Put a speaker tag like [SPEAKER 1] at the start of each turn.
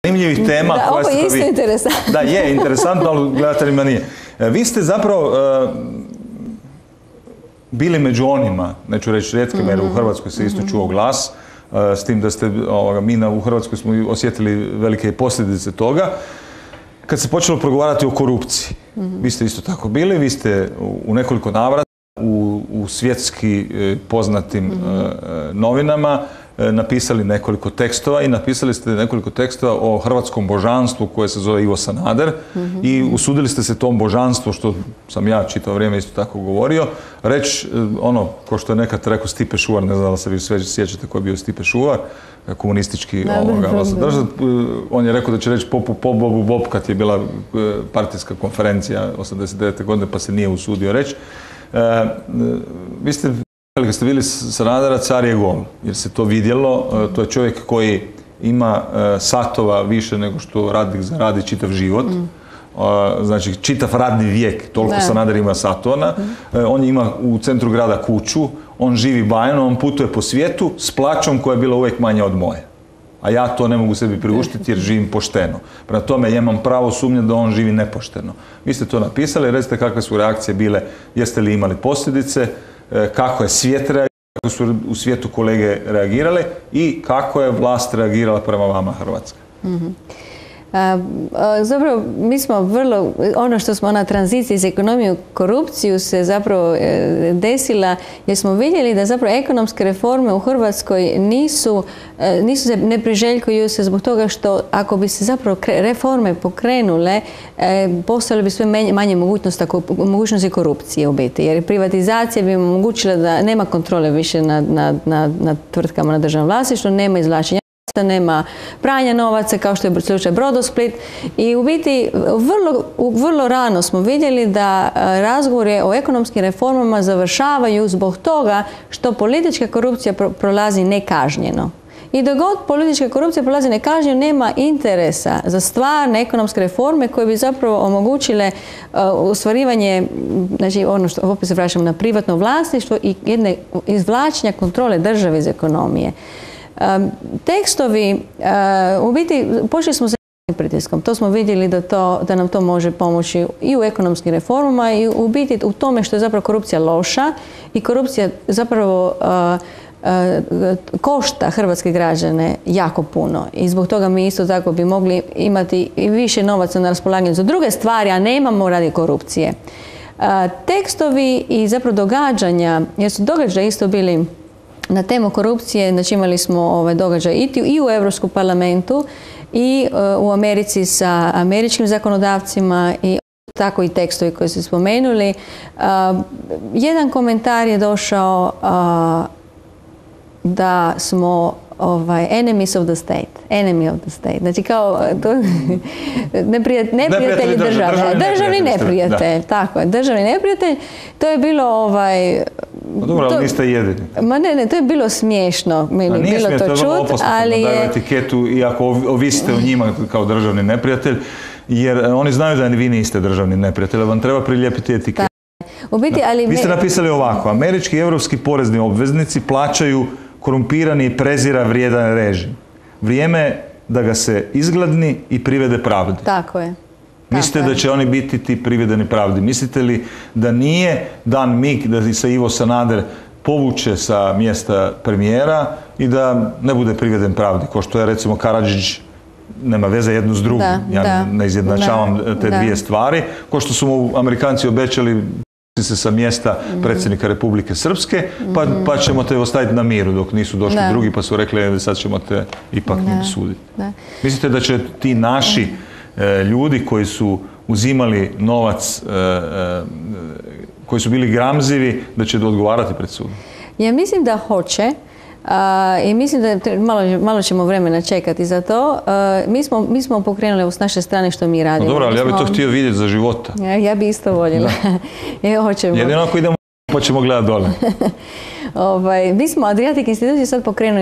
[SPEAKER 1] zanimljivih tema.
[SPEAKER 2] Ovo je isto interesantno.
[SPEAKER 1] Da, je interesantno, ali gledateljima nije. Vi ste zapravo bili među onima, neću reći rijetkima, jer u Hrvatskoj se isto čuo glas, s tim da ste, mi u Hrvatskoj smo osjetili velike posljedice toga, kad se počelo progovarati o korupciji. Vi ste isto tako bili, vi ste u nekoliko navrata u svjetski poznatim novinama napisali nekoliko tekstova i napisali ste nekoliko tekstova o hrvatskom božanstvu koje se zove Ivo Sanader i usudili ste se tom božanstvu, što sam ja čitavo vrijeme isto tako govorio, reći ko što je nekad rekao Stipe Šuvar, ne znam da se vi sve sjećate ko je bio Stipe Šuvar, komunistički vlastodržac, on je rekao da će reći popu pop, bobu bob kad je bila partijska konferencija 89. godine pa se nije usudio reći. Vi ste, kad ste bili Sanadera, car je gol, jer se to vidjelo. To je čovjek koji ima satova više nego što radnik zaradi čitav život. Znači, čitav radni vijek, toliko Sanader ima satona. On ima u centru grada kuću, on živi bajno, on putuje po svijetu s plaćom koja je bila uvijek manja od moje. A ja to ne mogu sebi priuštiti jer živim pošteno. Prema tome, ja imam pravo sumnjati da on živi nepošteno. Vi ste to napisali, recite kakve su reakcije bile, jeste li imali posljedice, kako je svijet reagirao, kako su u svijetu kolege reagirale i kako je vlast reagirala prema vama Hrvatska.
[SPEAKER 2] Zapravo, mi smo vrlo, ono što smo na tranziciji iz ekonomije u korupciju se zapravo desila, jer smo vidjeli da zapravo ekonomske reforme u Hrvatskoj ne priželjkuju se zbog toga što ako bi se zapravo reforme pokrenule, postale bi sve manje mogućnosti korupcije u biti. Jer privatizacija bi omogućila da nema kontrole više nad tvrtkama na državnom vlasništvu, nema izvlačenja, nema pranja novaca kao što je slučaj Brodosplit i u biti vrlo rano smo vidjeli da razgovore o ekonomskim reformama završavaju zbog toga što politička korupcija prolazi nekažnjeno. I dok god politička korupcija prolazi nekažnjeno, nema interesa za stvarne ekonomske reforme koje bi zapravo omogućile ostvarivanje, znači ono što opet se vraćamo na privatno vlasništvo i jedne izvlačenja kontrole države iz ekonomije. Tekstovi, u biti, pošli smo sa pritiskom. To smo vidjeli da nam to može pomoći i u ekonomskim reformama i u biti u tome što je zapravo korupcija loša i korupcija zapravo košta hrvatske građane jako puno. I zbog toga mi isto tako bi mogli imati i više novaca na raspolaganju za druge stvari, a nemamo radi korupcije. Tekstovi i zapravo događanja, jer su događaji isto bili na temu korupcije, znači imali smo događaj i u Europskom parlamentu i u Americi sa američkim zakonodavcima i tako i tekstovi koji su spomenuli. Jedan komentar je došao da smo enemies of the state. Enemy of the state. Znači kao neprijatelji države. Državni neprijatelj. Tako je, državni neprijatelj. To je bilo
[SPEAKER 1] dobro, ali niste jedini.
[SPEAKER 2] Ma ne, to je bilo smiješno. Meni
[SPEAKER 1] nije
[SPEAKER 2] bilo
[SPEAKER 1] smiješno,
[SPEAKER 2] to čut, ali
[SPEAKER 1] je... daju etiketu i ako ovisite o njima kao državni neprijatelj, jer oni znaju da vi niste državni neprijatelj, vam treba prilijepiti etiketu. Vi ste napisali ovako: američki i europski porezni obveznici plaćaju korumpirani i prezira vrijedan režim. Vrijeme da ga se izgladni i privede pravdi.
[SPEAKER 2] Tako je.
[SPEAKER 1] Mislite da će oni biti ti privedeni pravdi? Mislite li da nije dan mig da se Ivo Sanader povuče sa mjesta premijera i da ne bude priveden pravdi? Ko što je recimo Karadžić, nema veze jedno s drugim. Ja ne izjednačavam te dvije stvari. Ko što su mu Amerikanci obećali se sa mjesta predsjednika Republike Srpske, pa ćemo te ostaviti na miru dok nisu došli drugi, pa su rekli sad ćemo te ipak suditi. Mislite da će ti naši ljudi koji su uzimali novac, koji su bili gramzivi, da će odgovarati pred sudom?
[SPEAKER 2] Ja mislim da hoće. I mislim da malo ćemo vremena čekati za to. Mi smo pokrenuli s naše strane što mi radimo.
[SPEAKER 1] Dobro, ali ja bih to htio vidjeti za života.
[SPEAKER 2] Ja bih isto voljela.
[SPEAKER 1] Jedino ako idemo pa ćemo gledati dole.
[SPEAKER 2] Mi smo Adriatic institucije sad pokrenuli